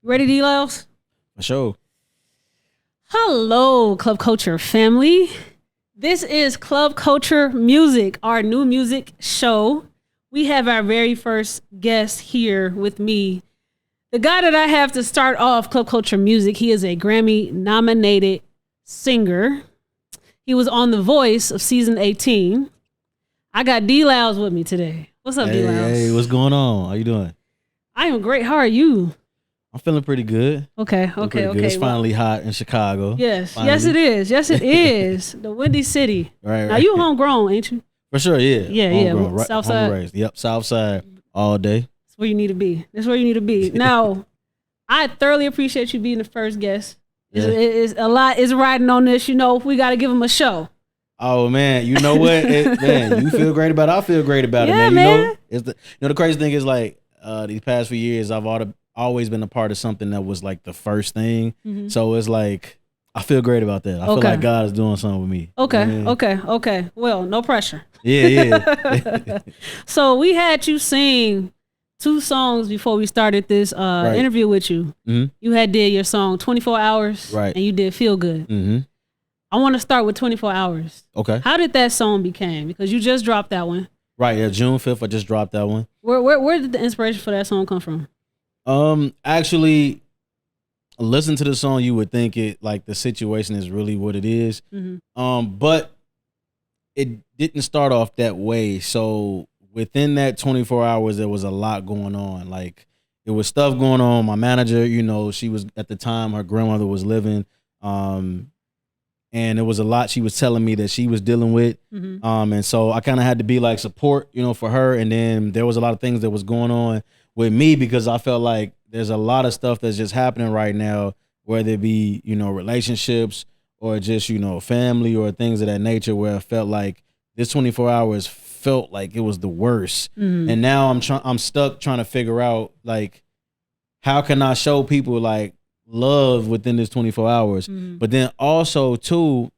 Ready, D Lylez? For sure. Hello, Club Culture family. This is Club Culture Music, our new music show. We have our very first guest here with me. The guy that I have to start off Club Culture Music, he is a Grammy-nominated singer. He was on The Voice of season 18. I got D Lylez with me today. What's up, D Lylez? Hey, what's going on? How you doing? I am great. How are you? I'm feeling pretty good. Okay. It's finally hot in Chicago. Yes, finally. yes it is. Yes it is. The Windy City. Right. Now you homegrown, ain't you? For sure, yeah. Yeah. Homegrown, South side. Home raised. Yep, South side all day. That's where you need to be. That's where you need to be. Now, I thoroughly appreciate you being the first guest. It's a lot is riding on this. You know, we got to give them a show. Oh man, you know what? Man, you feel great about it. I feel great about it, man. You know, the crazy thing is like these past few years, I've always been a part of something that was like the first thing. Mm-hmm. So it's like I feel great about that. I feel like God is doing something with me. Okay. Well, no pressure. Yeah. So we had you sing 2 songs before we started this interview with you. Mm-hmm. You did your song 24 Hours, right? And you did Feel Good. Mm-hmm. I want to start with 24 Hours. Okay. How did that song become? Because you just dropped that one. Right. Yeah. June 5th. I just dropped that one. Where did the inspiration for that song come from? Actually, listen to the song, you would think it like the situation is really what it is. Mm-hmm. But it didn't start off that way. So within that 24 hours, there was a lot going on. Like there was stuff going on. My manager, you know, she was at the time, her grandmother was living. And it was a lot she was telling me that she was dealing with. Mm-hmm. And so I kind of had to be like support, you know, for her. And then there was a lot of things that was going on with me because I felt like there's a lot of stuff that's just happening right now, whether it be, you know, relationships or just, you know, family or things of that nature, where I felt like this 24 hours felt like it was the worst. Mm-hmm. And now I'm stuck trying to figure out like, how can I show people like love within this 24 hours? Mm-hmm. But then also too,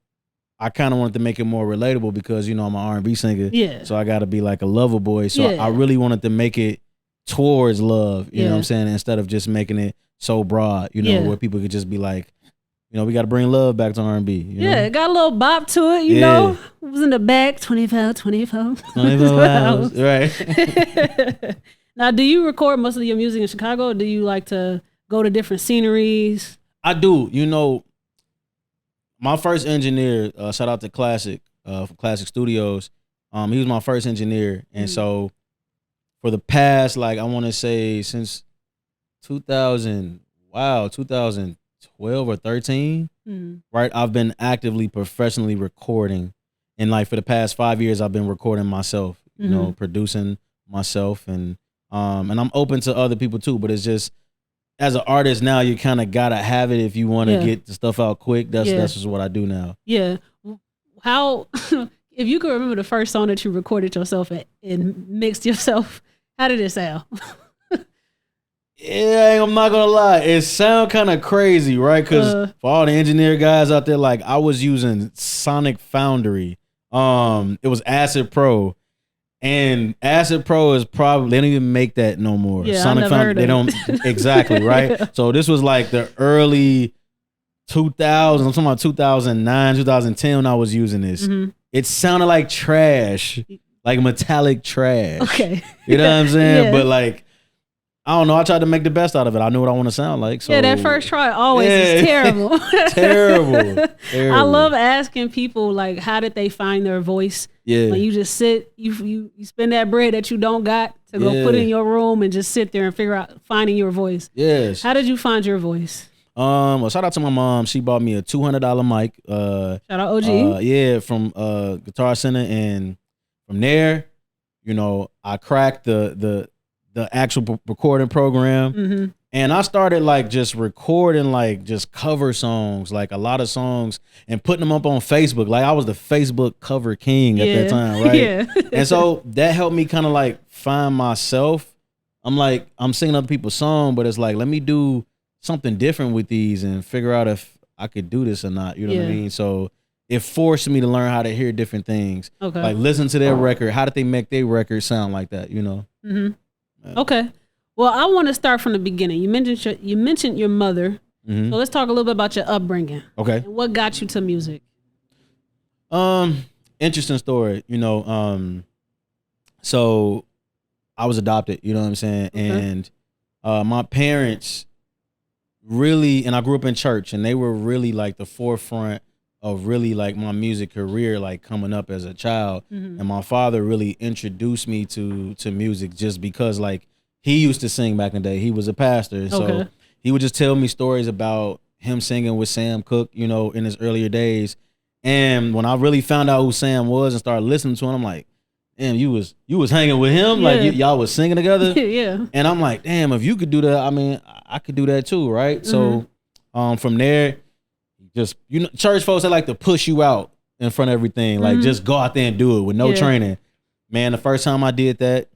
I kind of wanted to make it more relatable because, you know, I'm an R&B singer. Yeah. So I got to be like a lover boy. So I really wanted to make it towards love, you know what I'm saying? Instead of just making it so broad, you know, where people could just be like, you know, we got to bring love back to R&B. You know? It got a little bop to it, you know? It was in the back, 24 hours. Right. Now, do you record most of your music in Chicago, or do you like to go to different sceneries? I do. You know, my first engineer, shout out to Classic, from Classic Studios. He was my first engineer. And so for the past, like, I want to say since 2012 or 13, right? I've been actively, professionally recording. And like for the past 5 years, I've been recording myself, you know, producing myself. And I'm open to other people too, but it's just, as an artist now, you kind of gotta have it if you want to get the stuff out quick. That's just what I do now. Yeah. How, if you could remember the first song that you recorded yourself and mixed yourself, how did it sound? Yeah, I'm not gonna lie, it sound kind of crazy, right? Because for all the engineer guys out there, like I was using Sonic Foundry. It was Acid Pro. And Acid Pro is probably, they don't even make that no more. Yeah, Sonic Foundry, they don't, exactly, right? So this was like the early 2000s, I'm talking about 2009, 2010 when I was using this. Mm-hmm. It sounded like trash, like metallic trash. Okay. You know what I'm saying? Yeah. But like, I don't know, I tried to make the best out of it. I knew what I want to sound like. So. Yeah, that first try always is terrible. Terrible. I love asking people, like, how did they find their voice? Yeah. When you just sit, you spend that bread that you don't got to go put in your room and just sit there and figure out finding your voice. Yes. How did you find your voice? Well, shout out to my mom. She bought me a $200 mic. Shout out OG. From Guitar Center, and from there, you know, I cracked the actual recording program. Mm-hmm. And I started like just recording like just cover songs, like a lot of songs, and putting them up on Facebook. Like I was the Facebook cover king at that time, right? Yeah. And so that helped me kind of like find myself. I'm singing other people's songs, but it's like, let me do something different with these and figure out if I could do this or not. You know what I mean? So it forced me to learn how to hear different things. Okay. Like listen to their record. How did they make their record sound like that, you know? Mm-hmm. Okay. Well, I want to start from the beginning. You mentioned your mother. Mm-hmm. So let's talk a little bit about your upbringing. Okay. And what got you to music? Interesting story. So I was adopted. You know what I'm saying? Okay. And my parents really, and I grew up in church, and they were really like the forefront of really like my music career, like coming up as a child. Mm-hmm. And my father really introduced me to music just because like he used to sing back in the day. He was a pastor. So he would just tell me stories about him singing with Sam Cooke, in his earlier days. And when I really found out who Sam was and started listening to him, I'm like, damn, you was hanging with him? Yeah. Like y'all was singing together? Yeah. And I'm like, damn, if you could do that, I mean, I could do that too, right? Mm-hmm. So from there, just, church folks, they like to push you out in front of everything. Like, Mm-hmm. just go out there and do it with no training. Man, the first time I did that,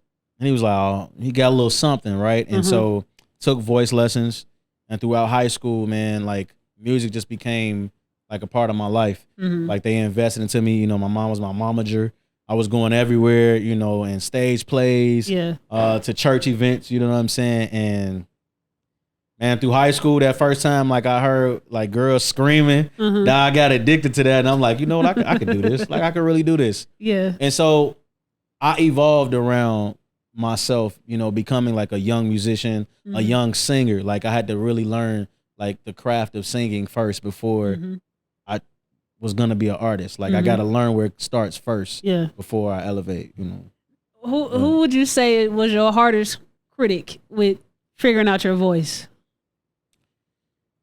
and he was like, oh, he got a little something, right? And so took voice lessons. And throughout high school, man, like music just became like a part of my life. Mm-hmm. Like they invested into me. My mom was my momager. I was going everywhere, and stage plays, to church events, you know what I'm saying? And man, through high school, that first time, like I heard like girls screaming, I got addicted to that. And I'm like, you know what, I could do this. Like I could really do this. Yeah. And so I evolved around myself, becoming like a young musician, a young singer. Like I had to really learn like the craft of singing first before I was gonna be an artist. Like I gotta learn where it starts first before I elevate, Who would you say was your hardest critic with figuring out your voice?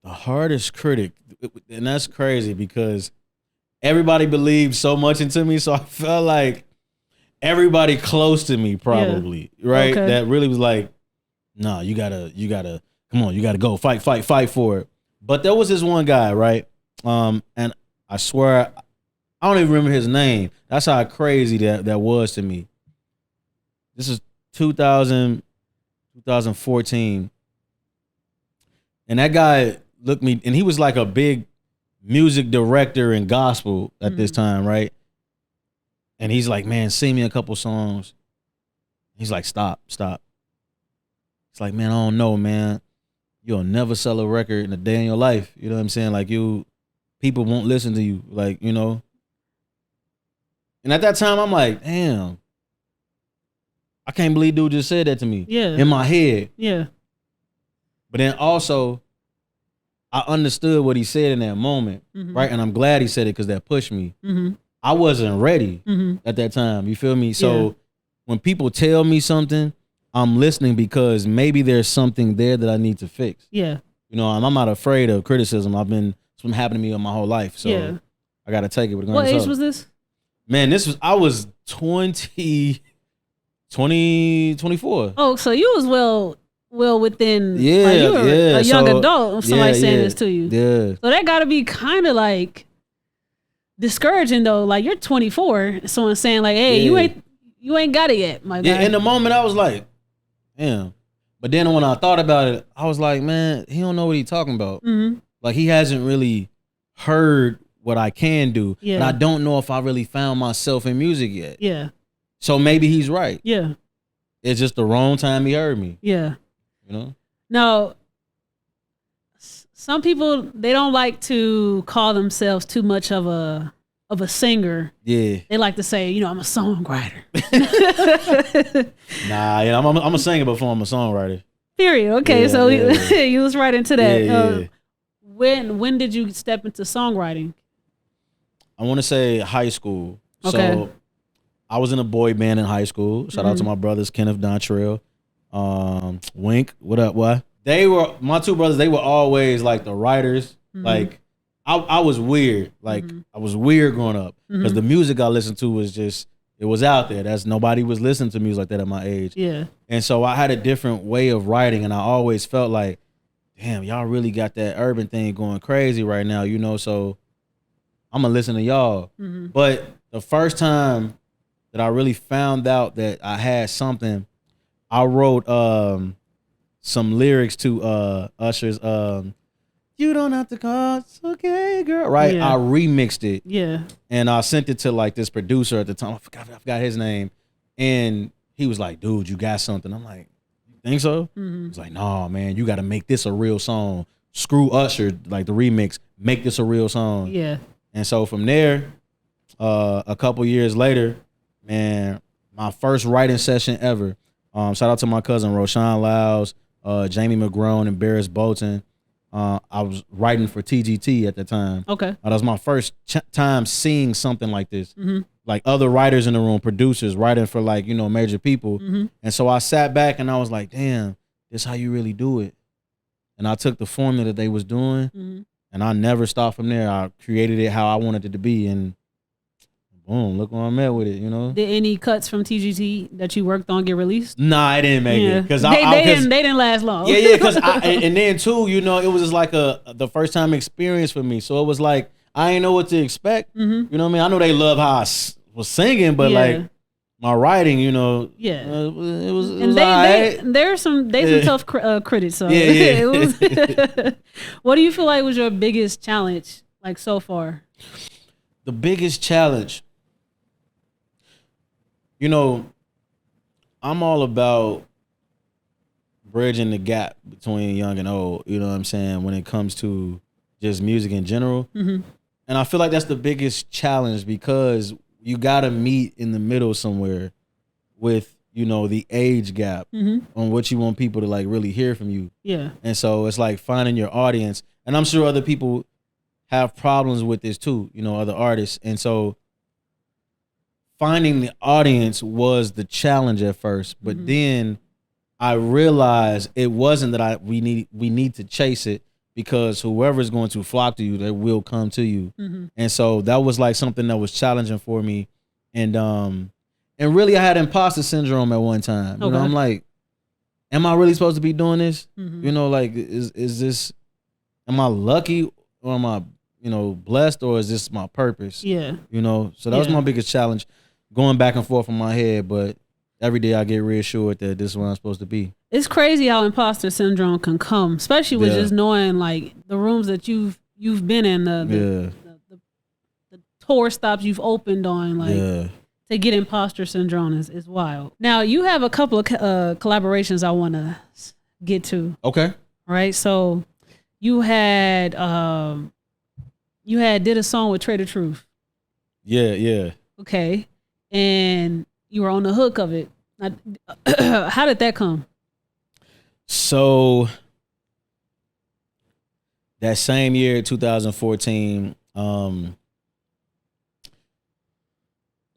The hardest critic, and that's crazy because everybody believed so much into me, so I felt like everybody close to me probably, right? Okay. That really was like, nah, you gotta, come on, you gotta go, fight for it. But there was this one guy, right? And I swear, I don't even remember his name. That's how crazy that was to me. This is 2014. And that guy looked me, and he was like a big music director in gospel at this time, right? And he's like, man, sing me a couple songs. He's like, stop. It's like, man, I don't know, man. You'll never sell a record in a day in your life. You know what I'm saying? Like people won't listen to you. Like, And at that time, I'm like, damn. I can't believe dude just said that to me. Yeah. In my head. Yeah. But then also, I understood what he said in that moment, right? And I'm glad he said it because that pushed me. I wasn't ready at that time. You feel me? So when people tell me something, I'm listening because maybe there's something there that I need to fix. Yeah. And I'm not afraid of criticism. It's been happening to me my whole life. So I got to take it with a grain of What salt. age was this? Man, I was 24. Oh, so you was well within, Yeah, like you were yeah. a young So, adult, somebody saying yeah, this to you. Yeah. So that gotta be kind of like discouraging though. Like you're 24, someone saying like, hey, you ain't got it yet, my guy. Yeah, in the moment I was like, damn. But then when I thought about it, I was like, man, he don't know what he's talking about. Like he hasn't really heard what I can do. Yeah. And I don't know if I really found myself in music yet. Yeah. So maybe he's right. Yeah. It's just the wrong time he heard me. Yeah. Now, some people, they don't like to call themselves too much of a singer. Yeah. They like to say, I'm a songwriter. Nah, yeah, I'm a singer before I'm a songwriter. Period. Okay, Yeah, so yeah. you was right into that. Yeah. When did you step into songwriting? I want to say high school. Okay. So I was in a boy band in high school. Shout out to my brothers, Kenneth, Dontrell, Wink. What up, what? My two brothers, they were always like the writers. Like I was weird. Like I was weird growing up because the music I listened to was just, it was out there. Nobody was listening to music like that at my age. Yeah. And so I had a different way of writing, and I always felt like, damn, y'all really got that urban thing going crazy right now, so I'm gonna listen to y'all. But the first time that I really found out that I had something, I wrote some lyrics to Usher's "You Don't Have to Call, It's Okay, Girl." Right? Yeah. I remixed it. Yeah. And I sent it to like this producer at the time. I forgot his name. And he was like, dude, you got something. I'm like, think so? It's like, no, man, you got to make this a real song. Screw Usher, like the remix, make this a real song. Yeah. And so from there, a couple years later, man, my first writing session ever. Shout out to my cousin Roshan Lyles, Jamie McGrone, and Barris Bolton. I was writing for TGT at the time. Okay. That was my first time seeing something like this. Like other writers in the room, producers writing for like, you know, major people. And so I sat back and I was like, damn, this how you really do it. And I took the formula that they was doing and I never stopped from there. I created it how I wanted it to be, and boom, look where I'm at with it, you know? Did any cuts from TGT that you worked on get released? Nah, I didn't make it. Cause they didn't last long. Yeah, because and then too, you know, it was just like the first time experience for me. So it was like, I didn't know what to expect. You know what I mean? I know they love how I was singing, but like my writing, you know, it was there's some tough critics. So what do you feel like was your biggest challenge, like so far? The biggest challenge, you know, I'm all about bridging the gap between young and old, you know what I'm saying, when it comes to just music in general. And I feel like that's the biggest challenge, because you got to meet in the middle somewhere with, you know, the age gap on what you want people to like really hear from you. Yeah. And so it's like finding your audience. And I'm sure other people have problems with this too, you know, other artists. And so finding the audience was the challenge at first, but then I realized it wasn't that we need to chase it, because whoever's going to flock to you, they will come to you. And so that was like something that was challenging for me. And really I had imposter syndrome at one time. You know, I'm like, am I really supposed to be doing this? You know, like, is this, am I lucky, or am I, you know, blessed, or is this my purpose? Yeah. You know, so that was my biggest challenge, going back and forth in my head, but every day I get reassured that this is where I'm supposed to be. It's crazy how imposter syndrome can come, especially with just knowing like the rooms that you've been in, the tour stops you've opened on, like to get imposter syndrome is wild. Now you have a couple of collaborations I want to get to. Okay. Right. So you had did a song with Trader Truth. Yeah. Okay. And you were on the hook of it. How did that come? So that same year, 2014, I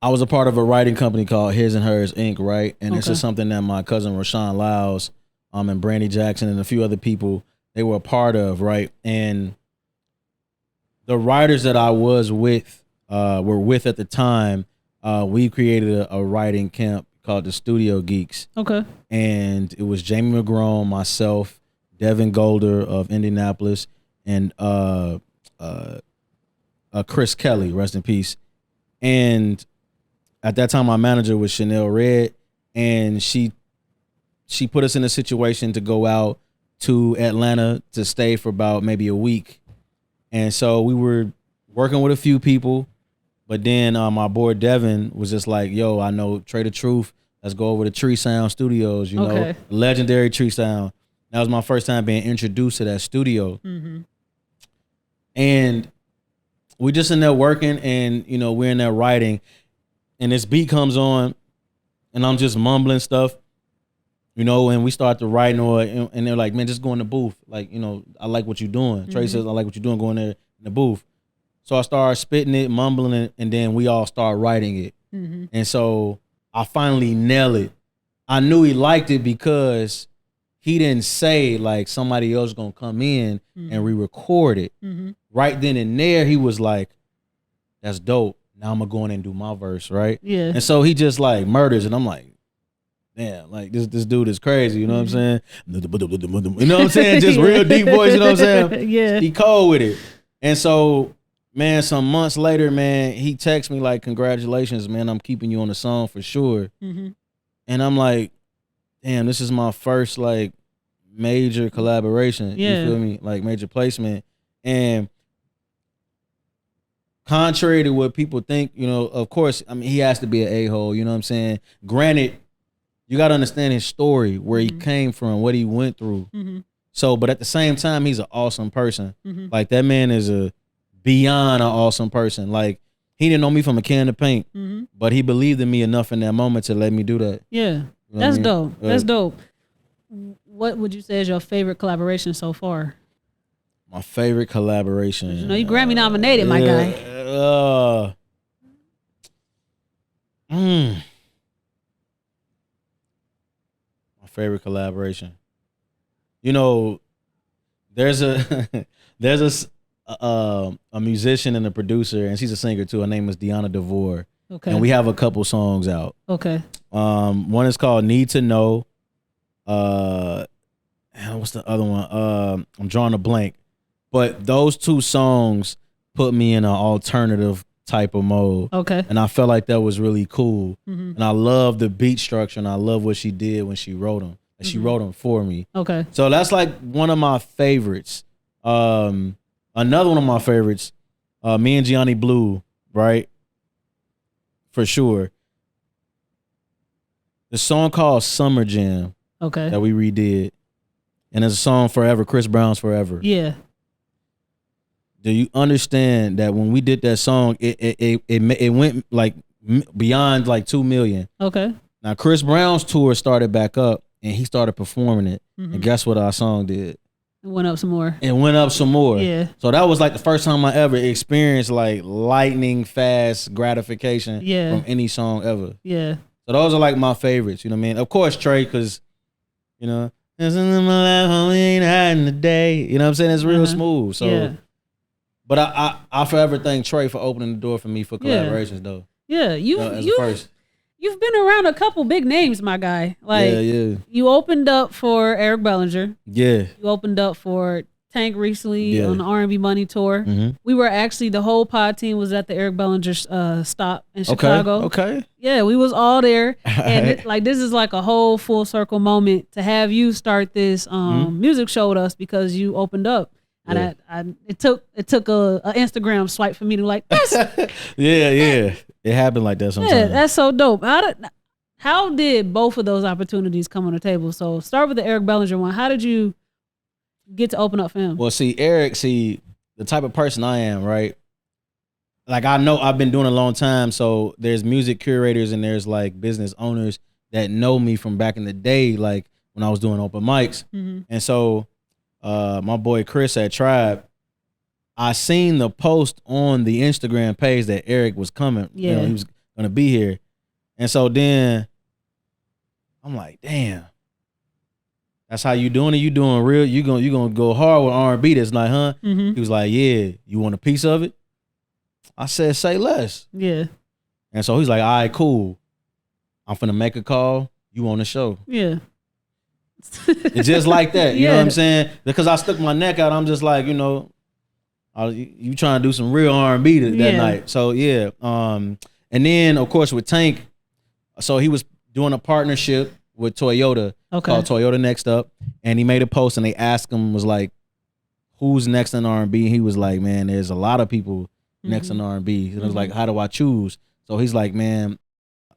was a part of a writing company called His and Hers Inc., right? And this is something that my cousin Rashawn Lyles and Brandy Jackson and a few other people, they were a part of, right? And the writers that I was with, were with at the time, we created a writing camp called the Studio Geeks. Okay. And it was Jamie McGrone, myself, Devin Golder of Indianapolis, and Chris Kelly, rest in peace. And at that time, my manager was Chanel Red, and she put us in a situation to go out to Atlanta to stay for about maybe a week. And so we were working with a few people, but then my boy Devin was just like, yo, I know Trader Truth. Let's go over to Tree Sound Studios, you know, legendary Tree Sound. That was my first time being introduced to that studio. And we just in there working, and, you know, we're in there writing, and this beat comes on, and I'm just mumbling stuff, you know, and we start to write, and they're like, man, just go in the booth. Like, you know, I like what you're doing. Trey says, I like what you're doing, go in there in the booth. So I started spitting it, mumbling it, and then we all start writing it. And so I finally nailed it. I knew he liked it because he didn't say like somebody else gonna come in and re-record it. Right then and there, he was like, that's dope. Now I'm gonna go in and do my verse, right? Yeah. And so he just like murders, and I'm like, damn, like this dude is crazy, you know what I'm saying? You know what I'm saying? Just real deep voice, you know what I'm saying? Yeah. He cold with it. And so, man, some months later, man, he texts me like, congratulations, man, I'm keeping you on the song for sure. And I'm like, damn, this is my first like major collaboration. Yeah. You feel me? Like major placement. And contrary to what people think, you know, of course, I mean, he has to be an a-hole, you know what I'm saying? Granted, you got to understand his story, where he came from, what he went through. So, but at the same time, he's an awesome person. Like, that man is a beyond an awesome person. Like, he didn't know me from a can of paint, but he believed in me enough in that moment to let me do that. Yeah, You know that's what I mean? dope. That's dope. What would you say is your favorite collaboration so far? My favorite collaboration. You know, you Grammy nominated, my guy. My favorite collaboration. You know, there's a a musician and a producer, and she's a singer too. Her name is Deanna DeVore. Okay. And we have a couple songs out. Okay. One is called Need to Know. What's the other one? I'm drawing a blank. But those two songs put me in an alternative type of mode. Okay. And I felt like that was really cool. And I love the beat structure, and I love what she did when she wrote them. And she wrote them for me. Okay. So that's like one of my favorites. Another one of my favorites, me and Gianni Blue, right? For sure. The song called Summer Jam. Okay. That we redid. And there's a song Forever, Chris Brown's Forever. Yeah. Do you understand that when we did that song, it went like beyond like 2 million? Okay. Now Chris Brown's tour started back up, and he started performing it. And guess what our song did? It went up some more. It went up some more. Yeah. So that was like the first time I ever experienced like lightning fast gratification from any song ever. Yeah. So those are like my favorites. You know what I mean? Of course, Trey, because, you know, "Isn't in my life, homie, ain't hiding today." You know what I'm saying? It's real smooth. So, yeah. But I forever thank Trey for opening the door for me for collaborations, though. Yeah, you've been around a couple big names, my guy. Like, you opened up for Eric Bellinger. Yeah. You opened up for Tank recently on the R&B Money tour. We were actually, the whole pod team was at the Eric Bellinger stop in Chicago. Okay. Yeah, we was all there. And this is like a whole full circle moment to have you start this music show with us, because you opened up. And it took a Instagram swipe for me to like, this. Yeah. It happened like that sometimes. Yeah, that's so dope. How did both of those opportunities come on the table? So start with the Eric Bellinger one. How did you get to open up for him? Well, Eric, the type of person I am, right? Like, I know I've been doing it a long time, so there's music curators and there's like business owners that know me from back in the day, like when I was doing open mics. And so my boy Chris at Tribe, I seen the post on the Instagram page that Eric was coming. Yeah. You know, he was gonna be here. And so then I'm like, damn. That's how you doing it? You doing real? You gonna go hard with R&B this night, huh? He was like, yeah. You want a piece of it? I said, say less. Yeah. And so he's like, all right, cool. I'm finna make a call. You on the show? Yeah. It's just like that. You know what I'm saying? Because I stuck my neck out. I'm just like, you know, you trying to do some real R&B that night. So yeah. And then of course with Tank, so he was doing a partnership with Toyota called Toyota Next Up, and he made a post and they asked him, was like, who's next in R&B? And he was like, man, there's a lot of people next in R&B. And it was like, how do I choose? So he's like, man,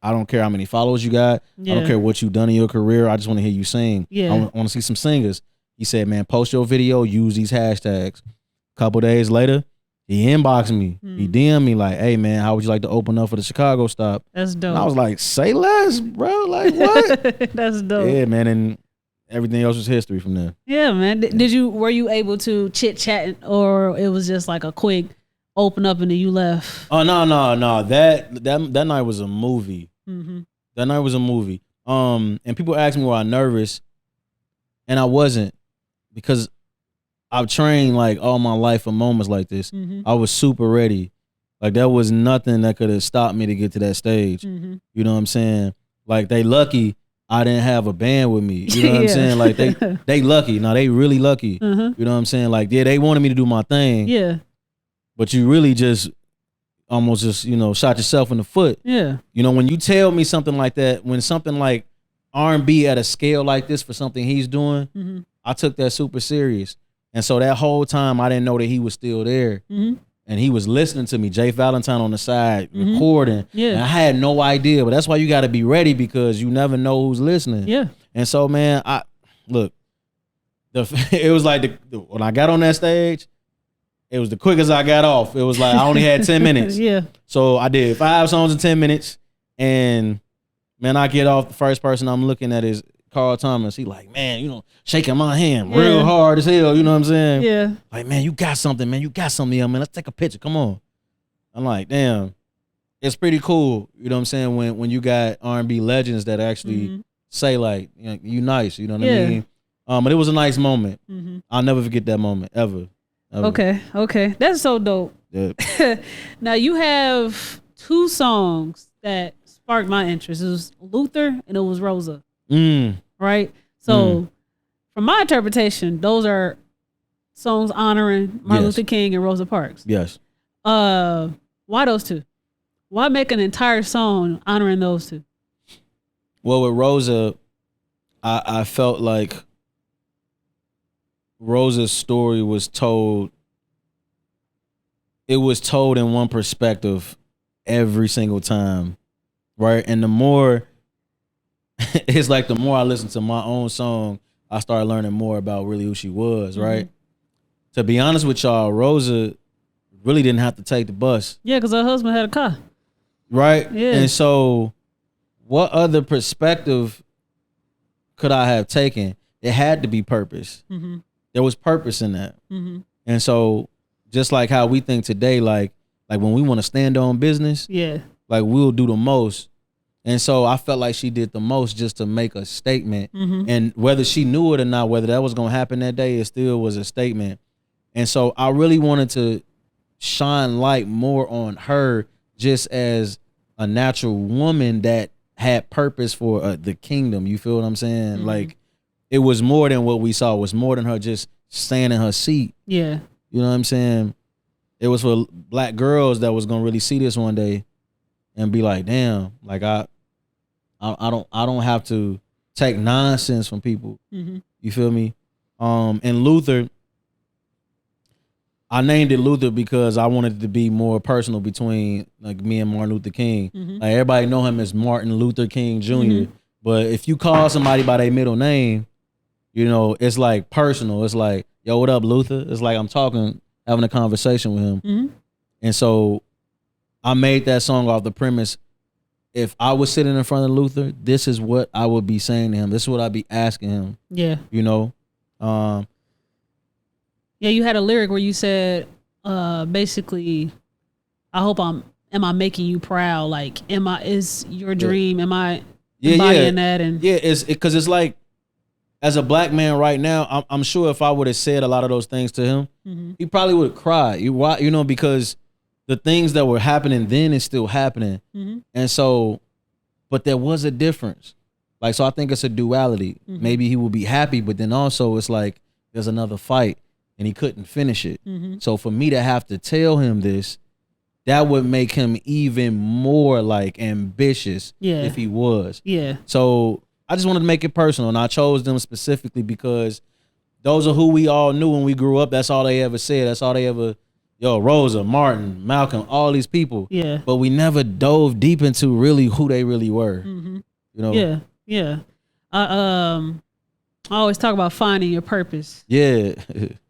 I don't care how many followers you got. I don't care what you've done in your career. I just want to hear you sing. I want to see some singers. He said, man, post your video, use these hashtags. A couple days later, he inboxed me. He DM'd me like, hey, man, how would you like to open up for the Chicago stop? That's dope. And I was like, say less, bro. Like, what? That's dope. Yeah, man. And everything else was history from there. Yeah, man. Were you able to chit chat, or it was just like a quick open up and then you left? Oh, no. That night was a movie. That night was a movie. And people asked me, were I nervous? And I wasn't, because I've trained like all my life for moments like this. I was super ready. Like, there was nothing that could have stopped me to get to that stage. You know what I'm saying? Like, they lucky I didn't have a band with me. You know what I'm saying? Like, they lucky. Now, they really lucky. You know what I'm saying? Like, yeah, they wanted me to do my thing. Yeah. But you really just almost just, you know, shot yourself in the foot. Yeah. You know, when you tell me something like that, when something like R&B at a scale like this for something he's doing, I took that super serious. And so that whole time I didn't know that he was still there. And and he was listening to me, Jay Valentine on the side, recording. Yeah. And I had no idea, but that's why you got to be ready because you never know who's listening. Yeah. And so, man, it was like when I got on that stage, it was the quickest I got off. It was like I only had 10 minutes. Yeah. So I did 5 songs in 10 minutes, and man, I get off. The first person I'm looking at is Carl Thomas. He like, man, you know, shaking my hand real hard as hell. You know what I'm saying? Yeah. Like, man, you got something, man. You got something, man. Let's take a picture. Come on. I'm like, damn, it's pretty cool. You know what I'm saying? When you got R&B legends that actually say like, you nice. You know what I mean? But it was a nice moment. I'll never forget that moment ever. Okay. That's so dope. Yeah. Now you have 2 songs that sparked my interest. It was Luther and it was Rosa. Right? So from my interpretation, those are songs honoring Martin Luther King and Rosa Parks. Yes. Why those 2? Why make an entire song honoring those 2? Well, with Rosa, I felt like Rosa's story was told. It was told in one perspective every single time, right? And the more, it's like the more I listen to my own song, I started learning more about really who she was, right? To be honest with y'all, Rosa really didn't have to take the bus. Yeah, because her husband had a car. Right? Yeah. And so what other perspective could I have taken? It had to be purpose. There was purpose in that. And so just like how we think today, like when we want to stand on business, like we'll do the most. And so I felt like she did the most just to make a statement. And whether she knew it or not, whether that was going to happen that day, it still was a statement. And so I really wanted to shine light more on her just as a natural woman that had purpose for the kingdom. You feel what I'm saying? Like it was more than what we saw. It was more than her just staying in her seat. Yeah. You know what I'm saying? It was for black girls that was gonna really see this one day and be like, damn, like I don't have to take nonsense from people. You feel me? And Luther, I named it Luther because I wanted it to be more personal between like me and Martin Luther King. Like everybody know him as Martin Luther King Jr. But if you call somebody by their middle name, you know, it's like personal. It's like, yo, what up, Luther? It's like I'm having a conversation with him. And so I made that song off the premise, if I was sitting in front of Luther, this is what I would be saying to him. This is what I'd be asking him. Yeah. You know? Yeah, you had a lyric where you said, basically, I hope am I making you proud? Like, is your dream, am I embodying that? And it's because it's like, as a black man right now, I'm sure if I would have said a lot of those things to him, he probably would have cried. You know, because the things that were happening then is still happening. And so, but there was a difference. Like, so I think it's a duality. Maybe he will be happy, but then also it's like, there's another fight and he couldn't finish it. So for me to have to tell him this, that would make him even more like ambitious if he was. Yeah. So I just wanted to make it personal, and I chose them specifically because those are who we all knew when we grew up. That's all they ever said. That's all they ever, Rosa, Martin, Malcolm, all these people. Yeah. But we never dove deep into really who they really were. You know? Yeah. Yeah. I always talk about finding your purpose. Yeah.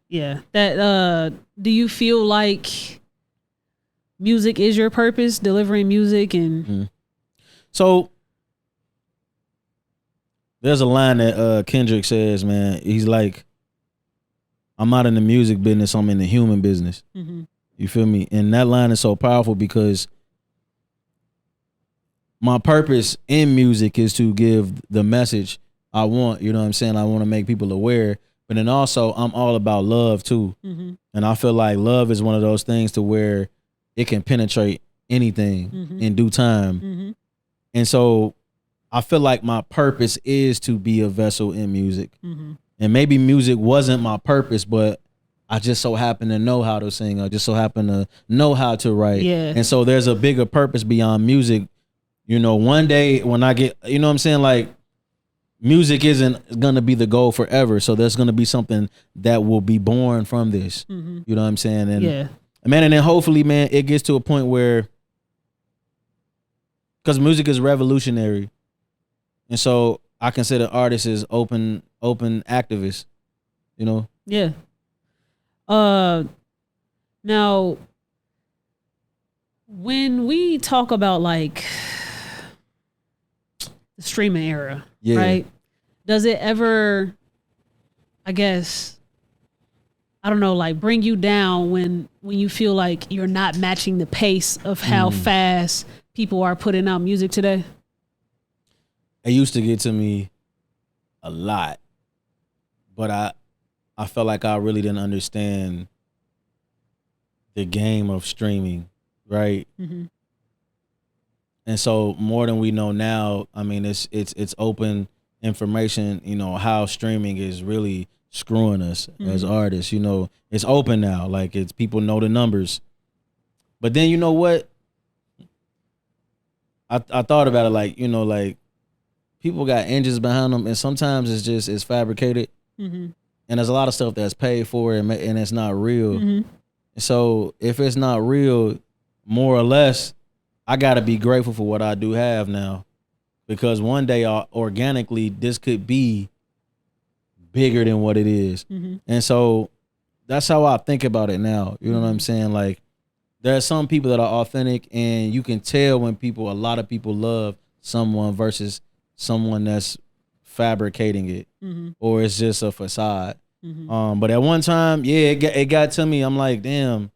Yeah. That do you feel like music is your purpose, delivering music and So there's a line that Kendrick says, man. He's like, I'm not in the music business, I'm in the human business. You feel me? And that line is so powerful because my purpose in music is to give the message I want, you know what I'm saying? I want to make people aware, but then also I'm all about love too. And I feel like love is one of those things to where it can penetrate anything in due time. And so I feel like my purpose is to be a vessel in music. And maybe music wasn't my purpose, but I just so happen to know how to sing. I just so happen to know how to write. Yeah. And so there's a bigger purpose beyond music. You know, one day when I get, you know what I'm saying? Like, music isn't going to be the goal forever. So there's going to be something that will be born from this. You know what I'm saying? And man, and then hopefully, man, it gets to a point where, because music is revolutionary, and so I consider artists as open activists. You know. Yeah. Now, when we talk about like the streaming era, right? Does it ever, I guess, I don't know, like bring you down when you feel like you're not matching the pace of how fast people are putting out music today? It used to get to me a lot, but I felt like I really didn't understand the game of streaming, right? Mm-hmm. And so more than we know now, I mean, it's open information, you know, how streaming is really screwing us as artists. You know, it's open now, like it's people know the numbers. But then you know what? I thought about it, like, you know, like people got engines behind them, and sometimes it's fabricated. Mm-hmm. And there's a lot of stuff that's paid for and it's not real. Mm-hmm. So if it's not real, more or less, I got to be grateful for what I do have now, because one day organically this could be bigger than what it is. Mm-hmm. And so that's how I think about it now. You know what I'm saying? Like, there are some people that are authentic, and you can tell when a lot of people love someone versus someone that's fabricating it, or it's just a facade. But at one time, it got to me. I'm like, damn,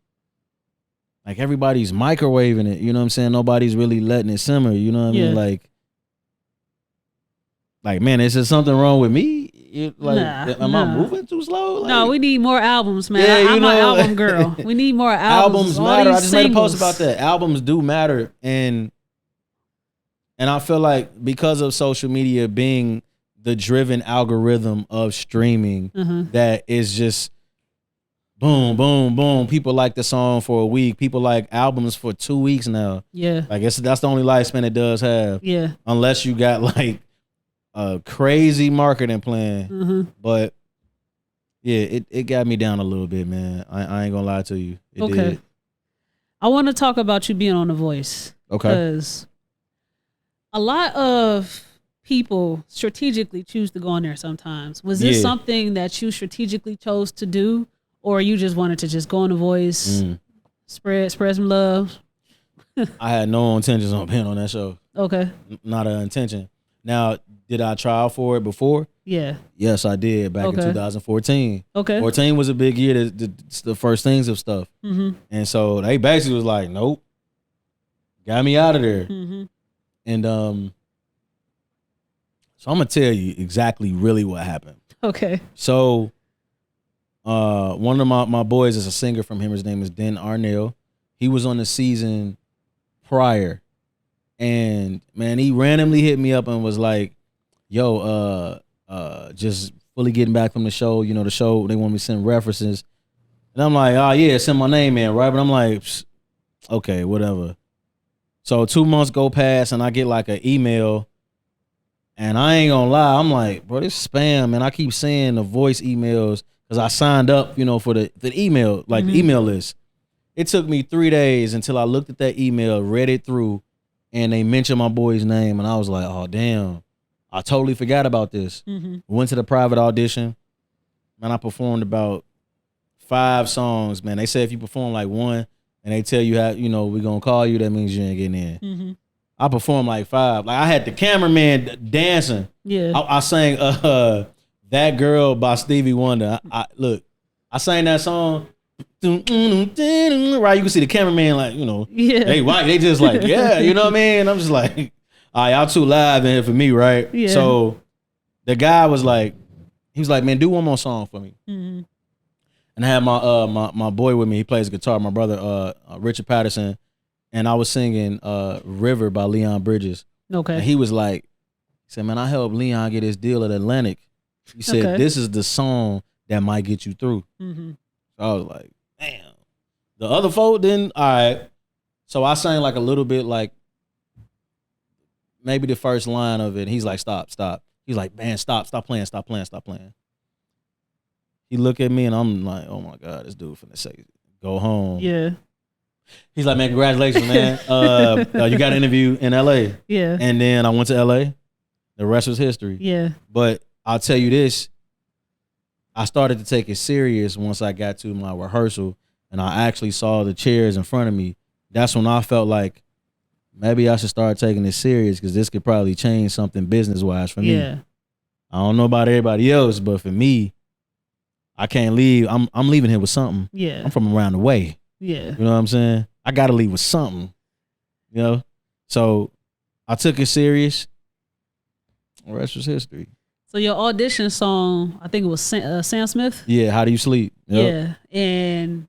like everybody's microwaving it. You know what I'm saying? Nobody's really letting it simmer. You know what I mean? Like, man, is there something wrong with me? Am I moving too slow? Like, no, we need more albums, man. I'm an album girl. We need more albums. Albums matter. I just made a post about that. Albums do matter, and I feel like because of social media being the driven algorithm of streaming, that is just boom, boom, boom. People like the song for a week. People like albums for 2 weeks now. Yeah. I guess that's the only lifespan it does have. Yeah. Unless you got like a crazy marketing plan. But yeah, it got me down a little bit, man. I ain't gonna lie to you. It did. I want to talk about you being on The Voice. Okay. Because a lot of people strategically choose to go on there sometimes. Was this something that you strategically chose to do, or you just wanted to just go on The Voice, spread some love? I had no intentions on being on that show. Okay. Not an intention. Now, did I try out for it before? Yeah. Yes, I did back in 2014. Okay. 14 was a big year, the first things of stuff. And so they basically was like, nope. Got me out of there. And so I'm gonna tell you exactly really what happened. Okay. So one of my boys is a singer from him. His name is Den Arnell. He was on the season prior. And man, he randomly hit me up and was like, yo, just fully getting back from the show. You know, the show, they want me to send references. And I'm like, oh yeah, send my name in, right? But I'm like, okay, whatever. So 2 months go past and I get like an email. And I ain't gonna lie, I'm like, bro, this is spam. And I keep seeing the voice emails because I signed up, you know, for the email, like email list. It took me 3 days until I looked at that email, read it through, and they mentioned my boy's name. And I was like, oh, damn, I totally forgot about this. Went to the private audition. Man, I performed about 5 songs, man. They said if you perform like 1 and they tell you how, you know, we're gonna call you, that means you ain't getting in. I performed like 5. Like I had the cameraman dancing. Yeah. I sang That Girl by Stevie Wonder. I sang that song. Right, you can see the cameraman like, you know, they just like, yeah, you know what I mean? I'm just like, all right, y'all too live in here for me, right? Yeah. So the guy was like, he was like, man, do one more song for me. And I had my boy with me. He plays guitar, my brother, Richard Patterson. And I was singing River by Leon Bridges. Okay. And he was like, he said, man, I helped Leon get his deal at Atlantic. He said, this is the song that might get you through. So I was like, damn. The other folk didn't, all right. So I sang like a little bit, like maybe the first line of it. He's like, stop. He's like, man, stop playing. He looked at me and I'm like, oh my God, this dude finna say go home. Yeah. He's like, man, congratulations, man. You got an interview in LA. Yeah. And then I went to LA. The rest was history. Yeah. But I'll tell you this, I started to take it serious once I got to my rehearsal and I actually saw the chairs in front of me. That's when I felt like maybe I should start taking it serious because this could probably change something business-wise for me. Yeah. I don't know about everybody else, but for me, I can't leave. I'm leaving here with something. Yeah. I'm from around the way. Yeah. You know what I'm saying? I got to leave with something, you know? So I took it serious. The rest was history. So your audition song, I think it was Sam Smith? Yeah, How Do You Sleep? Yep. Yeah. And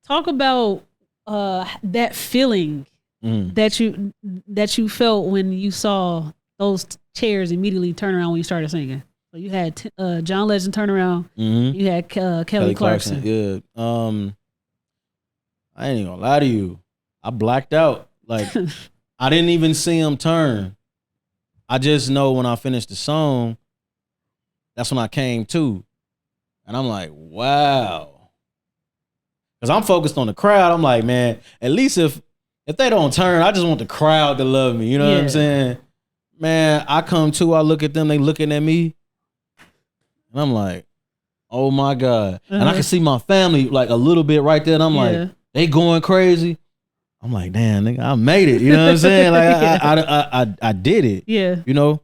talk about that feeling that you felt when you saw those chairs immediately turn around when you started singing. So you had John Legend turn around. You had Kelly Clarkson. Yeah. I ain't even gonna lie to you. I blacked out. Like I didn't even see him turn. I just know when I finished the song, that's when I came to. And I'm like, wow. Because I'm focused on the crowd. I'm like, man, at least if they don't turn, I just want the crowd to love me. You know what I'm saying? Man, I come to, I look at them, they looking at me. And I'm like, oh my God. And I can see my family like a little bit right there. And I'm like, they going crazy. I'm like, damn, nigga, I made it. You know what I'm saying? Like I did it. Yeah. You know?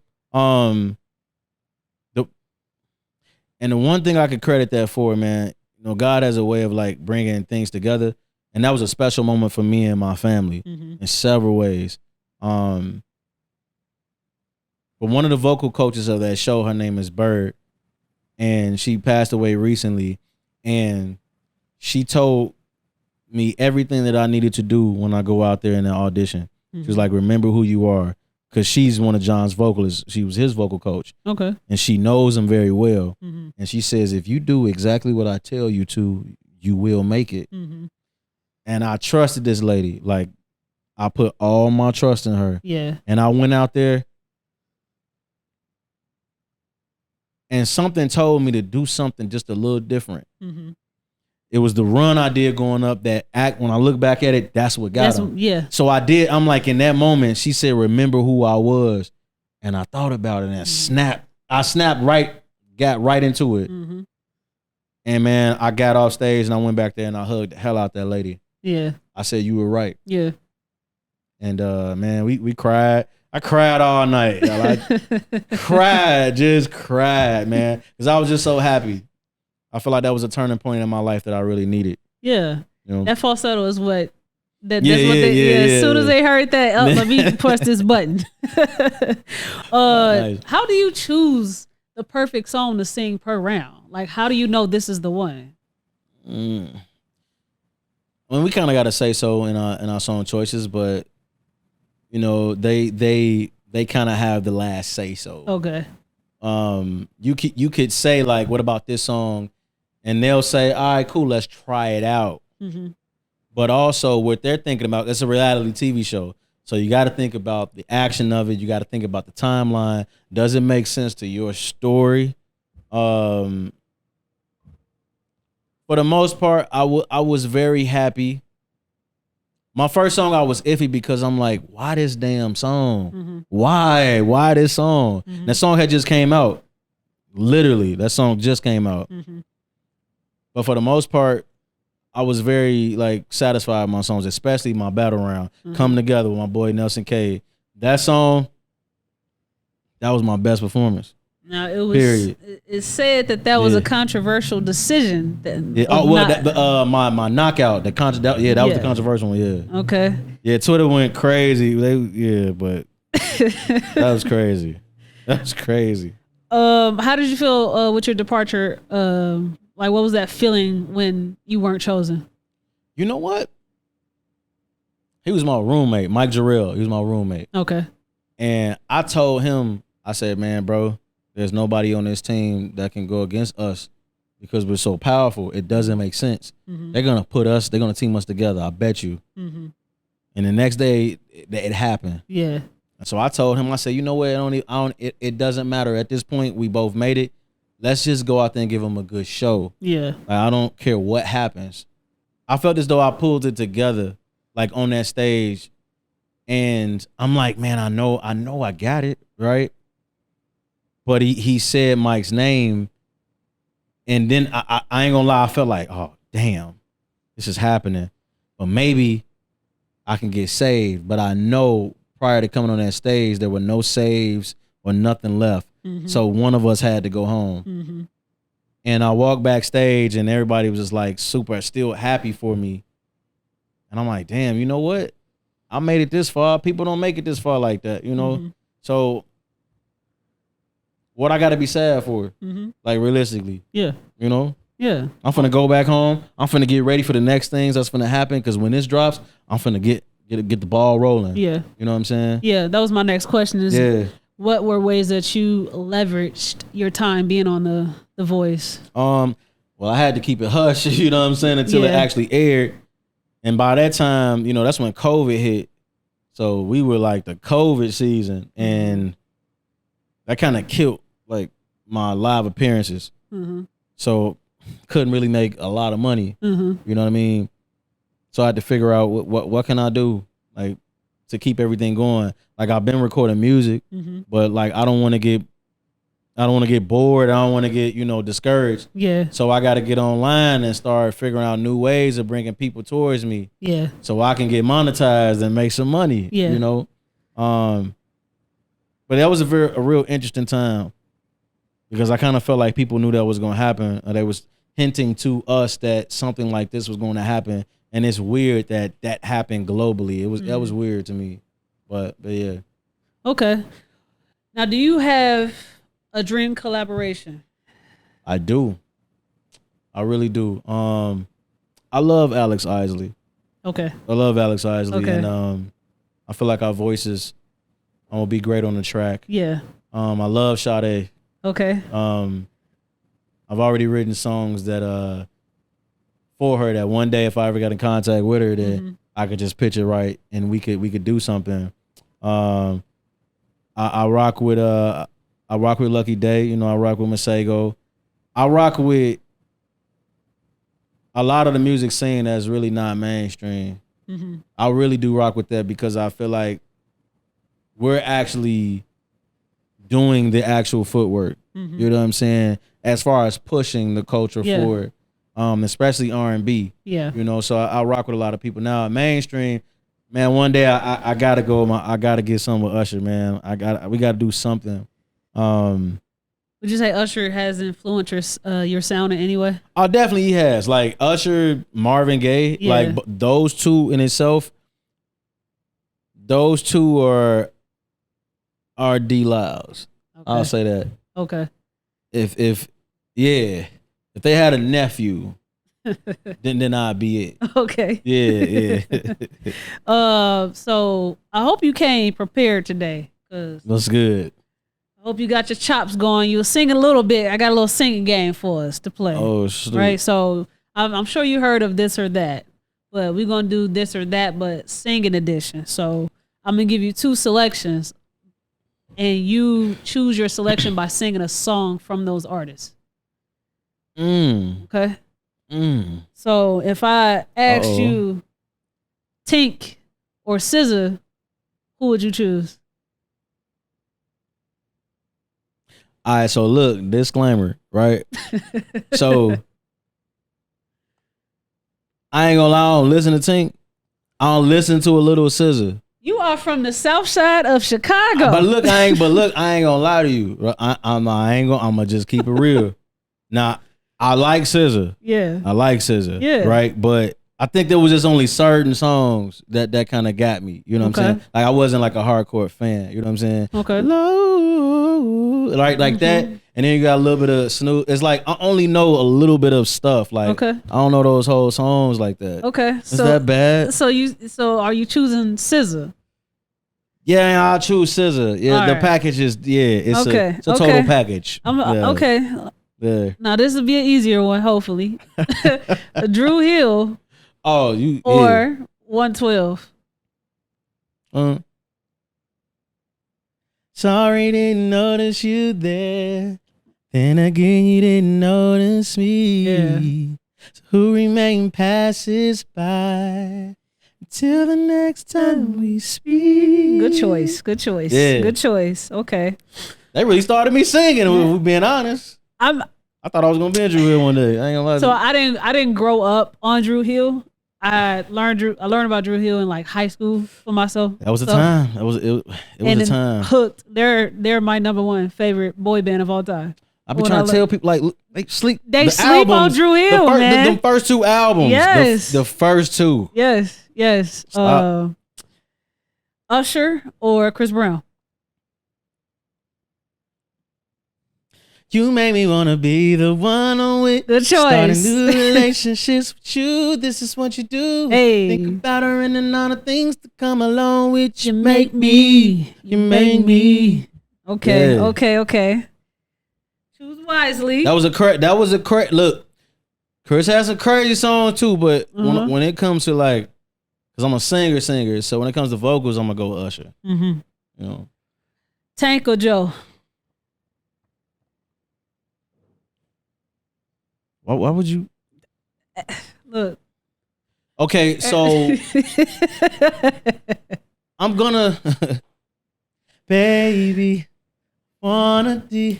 And the one thing I could credit that for, man, you know, God has a way of like bringing things together. And that was a special moment for me and my family in several ways. But one of the vocal coaches of that show, her name is Bird, and she passed away recently. And she told me everything that I needed to do when I go out there in the audition. She was like, remember who you are. Because she's one of John's vocalists. She was his vocal coach. Okay. And she knows him very well. And she says, if you do exactly what I tell you to, you will make it. And I trusted this lady. Like, I put all my trust in her. Yeah. And I went out there. And something told me to do something just a little different. It was the run I did going up that act. When I look back at it, that's what got him. Yeah. So I did. I'm like, in that moment, she said, remember who I was. And I thought about it and I snapped right, got right into it. And man, I got off stage and I went back there and I hugged the hell out that lady. Yeah. I said, you were right. Yeah. And man, we cried. I cried all night. I just cried, man. Because I was just so happy. I feel like that was a turning point in my life that I really needed. Yeah. You know? That falsetto is what as soon as they heard that, let me press this button. Nice. How do you choose the perfect song to sing per round? Like, how do you know this is the one? Well, we kind of got to say so in our song choices, but you know, they kind of have the last say so. Okay. You could say like, what about this song? And they'll say, all right, cool, let's try it out. But also what they're thinking about, it's a reality TV show. So you got to think about the action of it. You got to think about the timeline. Does it make sense to your story? For the most part, I was very happy. My first song, I was iffy because I'm like, why this damn song? Why this song? That song had just came out. Literally, that song just came out. But for the most part, I was very like satisfied with my songs, especially my battle round. Come Together with my boy Nelson K. That song, that was my best performance. Now it was. Period. It said that was a controversial decision. My knockout. That was the controversial one. Yeah. Okay. Yeah, Twitter went crazy. But that was crazy. That was crazy. How did you feel with your departure? Like, what was that feeling when you weren't chosen? You know what? He was my roommate, Mike Jarrell. He was my roommate. Okay. And I told him, I said, man, bro, there's nobody on this team that can go against us because we're so powerful. It doesn't make sense. They're going to team us together. I bet you. And the next day it happened. Yeah. So I told him, I said, you know what? It doesn't matter. At this point, we both made it. Let's just go out there and give them a good show. Yeah. Like, I don't care what happens. I felt as though I pulled it together, like on that stage, and I'm like, man, I know I got it right, but he said Mike's name, and then I ain't gonna lie, I felt like, oh damn, this is happening, but maybe I can get saved. But I know prior to coming on that stage, there were no saves or nothing left, so one of us had to go home. And I walked backstage, and everybody was just like super still happy for me. And I'm like, damn, you know what? I made it this far. People don't make it this far like that, you know? So what I got to be sad for? Like realistically. Yeah. You know? Yeah. I'm finna go back home. I'm finna get ready for the next things that's finna happen, because when this drops, I'm finna get the ball rolling. Yeah. You know what I'm saying? Yeah, that was my next question is what were ways that you leveraged your time being on the Voice? Well, I had to keep it hush, you know what I'm saying, until it actually aired. And by that time, you know, that's when COVID hit. So we were like the COVID season, and that kind of killed like my live appearances. So couldn't really make a lot of money. You know what I mean? So I had to figure out what can I do, like, to keep everything going. Like, I've been recording music, but like I don't want to get bored. I don't want to get, you know, discouraged. Yeah. So I got to get online and start figuring out new ways of bringing people towards me. Yeah. So I can get monetized and make some money. Yeah. You know. But that was a real interesting time, because I kind of felt like people knew that was going to happen, or they was hinting to us that something like this was going to happen. And it's weird that happened globally. That was weird to me. But yeah. Okay. Now, do you have a dream collaboration? I do. I really do. I love Alex Isley. Okay. I love Alex Isley. Okay. And I feel like our voices will be great on the track. Yeah. I love Sade. Okay. I've already written songs that for her, that one day if I ever got in contact with her, that I could just pitch it right and we could do something. I rock with Lucky Day, you know, I rock with Masego. I rock with a lot of the music scene that's really not mainstream. I really do rock with that, because I feel like we're actually doing the actual footwork. You know what I'm saying? As far as pushing the culture forward, especially R&B. Yeah. You know, so I rock with a lot of people. Now, mainstream, man, one day I gotta go. I gotta get some with Usher, man. We gotta do something. Would you say Usher has influenced your sound in any way? Oh, definitely he has. Like Usher, Marvin Gaye, like those two in itself. Those two are D Lylez. Okay. I'll say that. Okay. If they had a nephew, then I'd be it. Okay. Yeah. So I hope you came prepared today. That's good. I hope you got your chops going. You were singing a little bit. I got a little singing game for us to play. Oh, sweet. Right. So I'm sure you heard of This or That, but we're gonna do This or That, but singing edition. So I'm gonna give you two selections, and you choose your selection by singing a song from those artists. Okay. So if I asked you Tink or SZA, who would you choose? All right, so look, disclaimer, right? So I ain't gonna lie, I don't listen to Tink. I don't listen to a little SZA. You are from the South Side of Chicago. But look, I ain't gonna lie to you. I'm gonna just keep it real. Now, I like SZA. Yeah. I like SZA. Yeah. Right? But I think there was just only certain songs that kind of got me. You know what I'm saying? Like, I wasn't like a hardcore fan. You know what I'm saying? Okay. Like that. And then you got a little bit of Snoop. It's like I only know a little bit of stuff. Like, I don't know those whole songs like that. Okay. Is that bad? So are you choosing SZA? Yeah, I'll choose SZA. Yeah, all the package is it's a total package. Okay. Yeah. Now this will be an easier one, hopefully. Drew Hill. Oh, you or 112. Sorry, didn't notice you there. Then again, you didn't notice me. Yeah. Who remain passes by until the next time we speak. Good choice. Good choice. Yeah. Good choice. Okay. They really started me singing. If we're being honest, I thought I was gonna be in Drew Hill one day. I ain't gonna lie. So I didn't grow up on Drew Hill. I learned about Drew Hill in like high school for myself. That was a time. It was a time. Hooked. They're my number one favorite boy band of all time. I've been trying to tell people, like, they sleep. They sleep on Drew Hill, man. The first two albums. Yes. The first two. Yes. Usher or Chris Brown. You made me wanna be the one on which Good choice. Starting new relationships with you. This is what you do. Hey. Think about her and all the things to come along with you. You make me. Okay. Yeah. Okay. Choose wisely. That was a correct. Look, Chris has a crazy song too, but when it comes to like, cause I'm a singer, so when it comes to vocals, I'm gonna go with Usher. Mm-hmm. You know, Tank or Joe? why would you? Look. Okay, so I'm gonna, baby, wanna do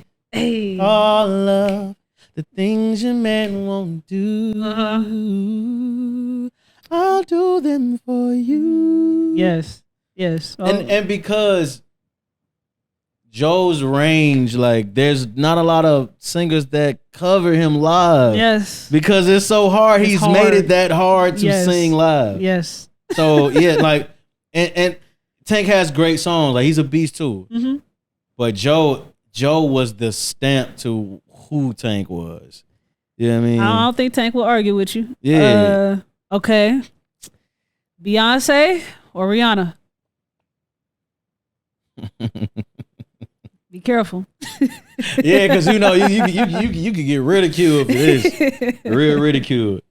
all of the things your man won't do. I'll do them for you. Yes. Oh. And because Joe's range, like, there's not a lot of singers that cover him live. Yes. Because it's so hard. He's hard. made it that hard to sing live. Yes. So yeah, like, and Tank has great songs. Like, he's a beast too. Mm-hmm. But Joe was the stamp to who Tank was. You know what I mean? I don't think Tank will argue with you. Yeah. Okay. Beyonce or Rihanna? Be careful. Yeah, because you know you could get ridiculed for this. Real ridiculed.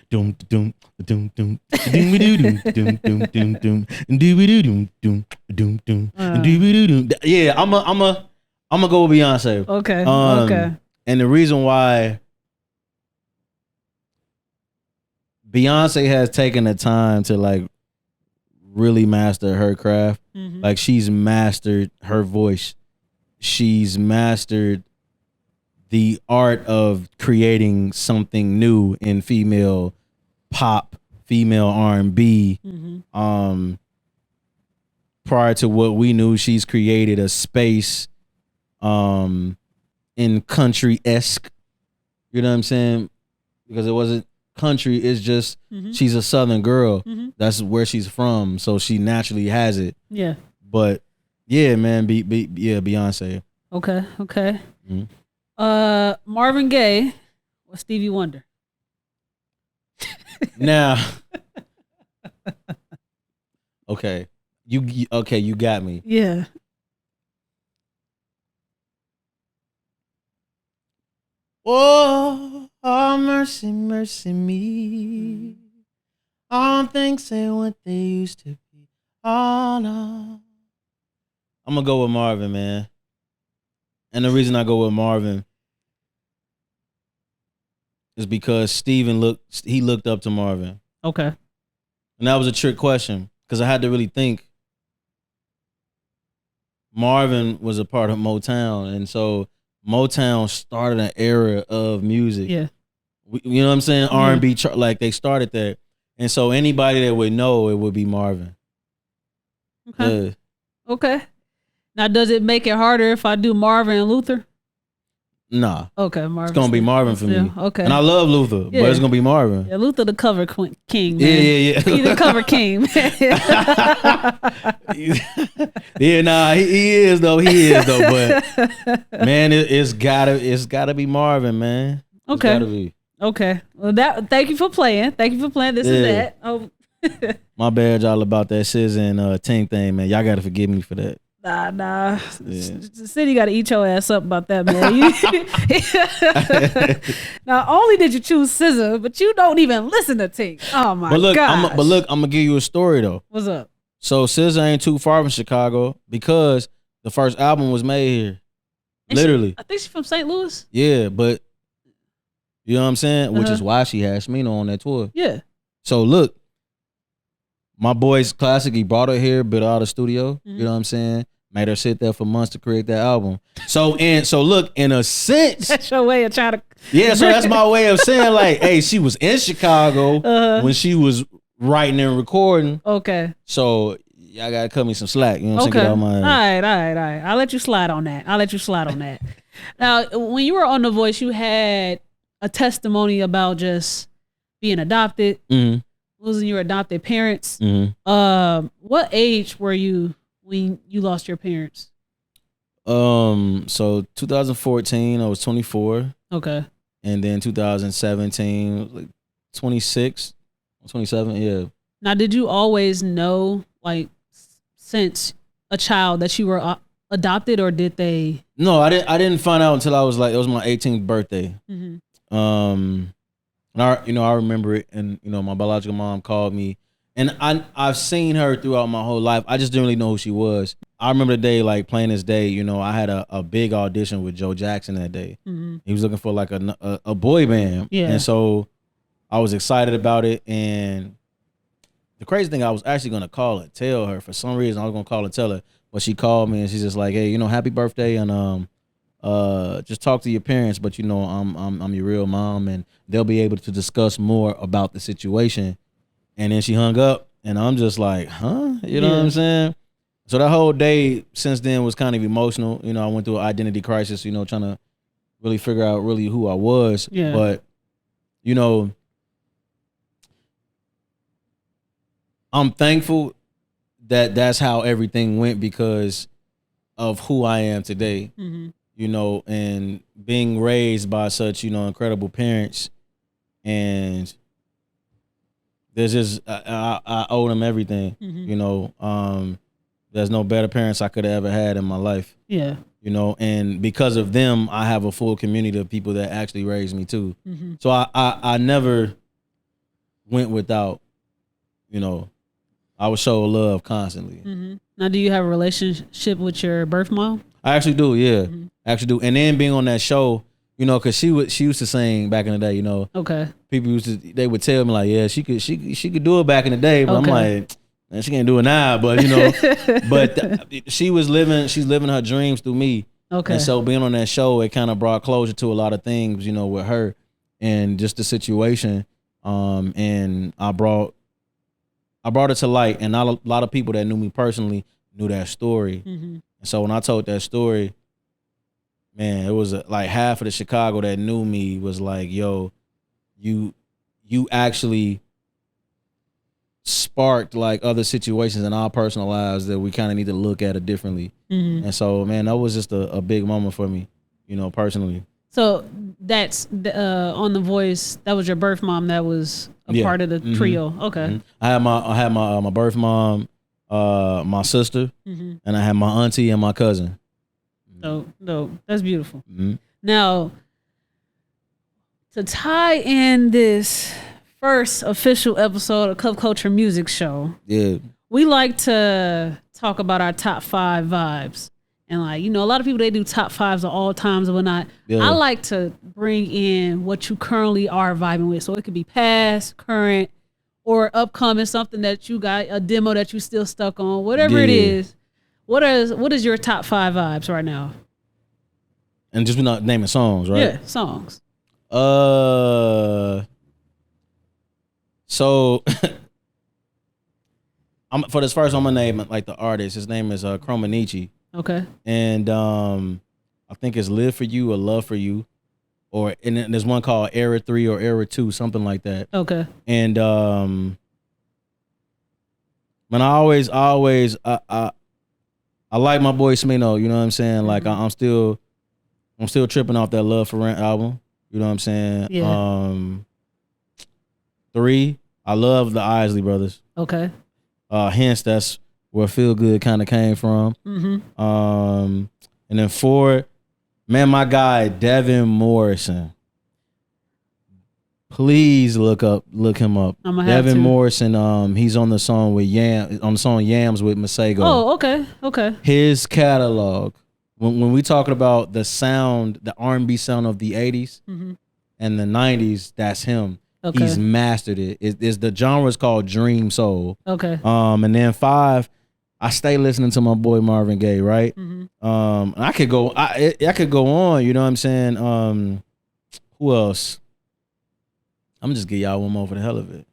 Doom doom doom doom doom doom doom doom doom doom doom doom doom. Yeah, I'm a go with Beyonce. Okay. Okay. And the reason why Beyonce has taken the time to like really master her craft. Mm-hmm. Like, she's mastered her voice. She's mastered the art of creating something new in female pop, female R&B. Mm-hmm. Prior to what we knew, she's created a space in country-esque. You know what I'm saying? Because it wasn't country, it's just she's a Southern girl. Mm-hmm. That's where she's from, so she naturally has it. Yeah. But yeah, man, Beyonce. Okay. Mm-hmm. Marvin Gaye or Stevie Wonder? Now, okay, you got me. Yeah. Oh, mercy, mercy me. All things ain't what they used to be. Oh no. I'm gonna go with Marvin, man. And the reason I go with Marvin is because Steven looked up to Marvin. Okay. And that was a trick question because I had to really think. Marvin was a part of Motown, and so Motown started an era of music. Yeah. You know what I'm saying? R&B, like, they started that. And so anybody that would know, it would be Marvin. Okay. Yeah. Okay. Now, does it make it harder if I do Marvin and Luther? Nah. Okay, Marvin. It's going to be Marvin for me. Okay. And I love Luther, but it's going to be Marvin. Yeah, Luther the cover king, man. Yeah. He the cover king. Yeah, nah, he is though. But man, it's gotta be Marvin, man. It's Okay. gotta be. Okay. Well, thank you for playing. This and that. Oh. My bad, y'all, about that SZA and Tank thing, man. Y'all gotta forgive me for that. Nah. Yeah. The city got to eat your ass up about that, man. Not only did you choose SZA, but you don't even listen to Tink. Oh my god! I'm gonna give you a story though. What's up? So SZA ain't too far from Chicago because the first album was made here. Literally. I think she's from St. Louis. Yeah, but you know what I'm saying? Which is why she had Shmino on that tour. Yeah. So look, my boy's classic, he brought her here, built out a studio. You know what I'm saying? Made her sit there for months to create that album. So look, in a sense, that's your way of trying to. Yeah, so that's my way of saying, like, hey, she was in Chicago when she was writing and recording. Okay. So y'all gotta cut me some slack. You know what I'm saying? All right. I'll let you slide on that. Now, when you were on The Voice, you had a testimony about just being adopted, losing your adopted parents. What age were you when you lost your parents? So 2014, I was 24. Okay. And then 2017, like 26, 27, yeah. Now, did you always know, like, since a child that you were adopted, or did they? No, I didn't find out until I was like, it was my 18th birthday. And I remember it, and my biological mom called me, and I've seen her throughout my whole life. I just didn't really know who she was. I remember the day, like playing this day, I had a big audition with Joe Jackson that day. He was looking for like a boy band. Yeah. And so I was excited about it. And the crazy thing, I was actually going to call and tell her. For some reason, I was going to call and tell her. But she called me and she's just like, hey, happy birthday. And just talk to your parents. But, I'm your real mom. And they'll be able to discuss more about the situation. And then she hung up. And I'm just like, huh? You know what I'm saying? So that whole day since then was kind of emotional. I went through an identity crisis, trying to really figure out really who I was. Yeah. But, I'm thankful that that's how everything went because of who I am today, and being raised by such, incredible parents. And there's just, I owe them everything, There's no better parents I could have ever had in my life. Yeah. And because of them, I have a full community of people that actually raised me too. So I never went without, I would show love constantly. Now, do you have a relationship with your birth mom? I actually do, yeah. I actually do. And then being on that show, because she used to sing back in the day, Okay. People they would tell me like, yeah, she could do it back in the day, but I'm like, and she can't do it now, but she's living her dreams through me. Okay. And so being on that show, it kind of brought closure to a lot of things, with her and just the situation. And I brought it to light, and not a lot of people that knew me personally knew that story. And so when I told that story, man, it was like half of the Chicago that knew me was like, yo, you actually sparked like other situations in our personal lives that we kind of need to look at it differently. And so, man, that was just a big moment for me, personally. So that's on The Voice. That was your birth mom. That was a part of the trio. Okay. I had my birth mom, my sister, and I had my auntie and my cousin. No, that's beautiful. Now, to tie in this first official episode of Club Culture Music Show, we like to talk about our top 5 vibes. And like, a lot of people, they do top 5s of all times and whatnot. I like to bring in what you currently are vibing with. So it could be past, current, or upcoming, something that you got, a demo that you still stuck on, whatever it is. What is your top 5 vibes right now? And just we're not naming songs, right? Yeah, songs. So for this first, I'm gonna name like the artist. His name is Chromanichi. Okay. And I think it's Live For You or Love For You, and then there's one called Era 3 or Era 2, something like that. Okay. And man, I like my boy Shmino, you know what I'm saying? Like I'm still tripping off that Love For Rent album. You know what I'm saying? Yeah. 3, I love the Isley Brothers. Okay. Hence that's where Feel Good kind of came from. And then 4, man, my guy Devin Morrison. Please look him up. Devin Morrison. He's on the song with Yams with Masego. Oh, okay. His catalog when we talking about the sound, the R&B sound of the 80s and the 90s, that's him. Okay. He's mastered it. It's the genre is called Dream Soul. Okay. And then 5, I stay listening to my boy Marvin Gaye, right? I could go on, you know what I'm saying? Who else? I'm gonna just give y'all one more for the hell of it.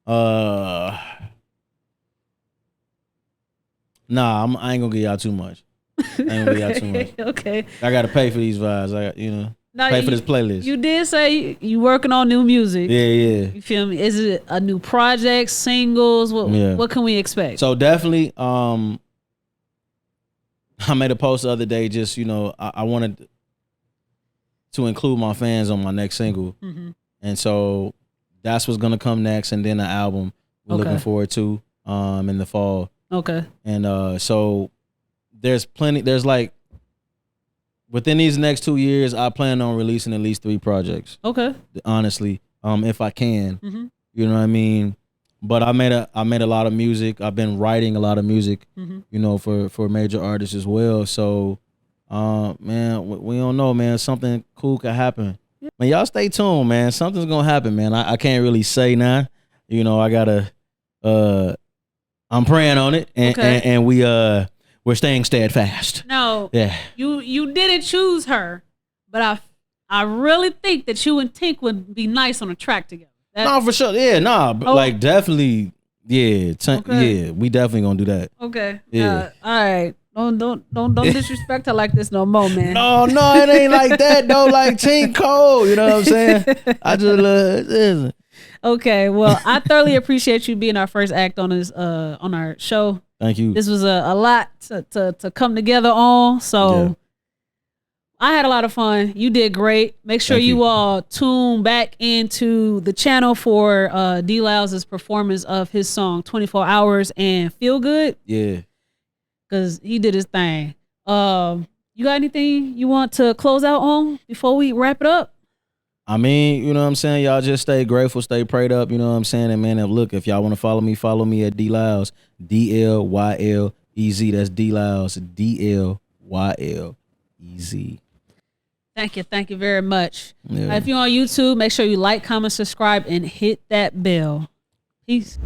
Nah, I ain't gonna give y'all too much. Okay. I gotta pay for these vibes. Pay for this playlist. You did say you working on new music. Yeah. You feel me? Is it a new project, singles? What can we expect? So definitely, I made a post the other day. Just I wanted to include my fans on my next single, and so that's what's gonna come next, and then the album we're looking forward to in the fall. Okay. And so there's plenty. There's like within these next 2 years, I plan on releasing at least 3 projects. Okay. Honestly, if I can, you know what I mean. But I made a lot of music. I've been writing a lot of music, for major artists as well. So, man, we don't know, man. Something cool could happen. Yeah. Man, y'all stay tuned, man. Something's gonna happen, man. I can't really say now. I gotta. I'm praying on it, and we're staying steadfast. No, yeah. You didn't choose her, but I really think that you and Tink would be nice on a track together. No, for sure. Yeah, like definitely. Yeah, yeah. We definitely gonna do that. Okay. Yeah. All right. Don't disrespect her like this no more, man. No, it ain't like that though. Like Tink Cole, you know what I'm saying? I just listen. Okay, well, I thoroughly appreciate you being our first act on this on our show. Thank you. This was a lot to come together on. So I had a lot of fun. You did great. Make sure you all tune back into the channel for D Lylez's performance of his song 24 Hours and Feel Good. Yeah. Because he did his thing. You got anything you want to close out on before we wrap it up? I mean, you know what I'm saying? Y'all just stay grateful, stay prayed up, you know what I'm saying? And man, if y'all want to follow me at D Lylez, DLYLEZ. That's D Lylez, DLYLEZ. Thank you very much. Yeah. If you're on YouTube, make sure you like, comment, subscribe, and hit that bell. Peace.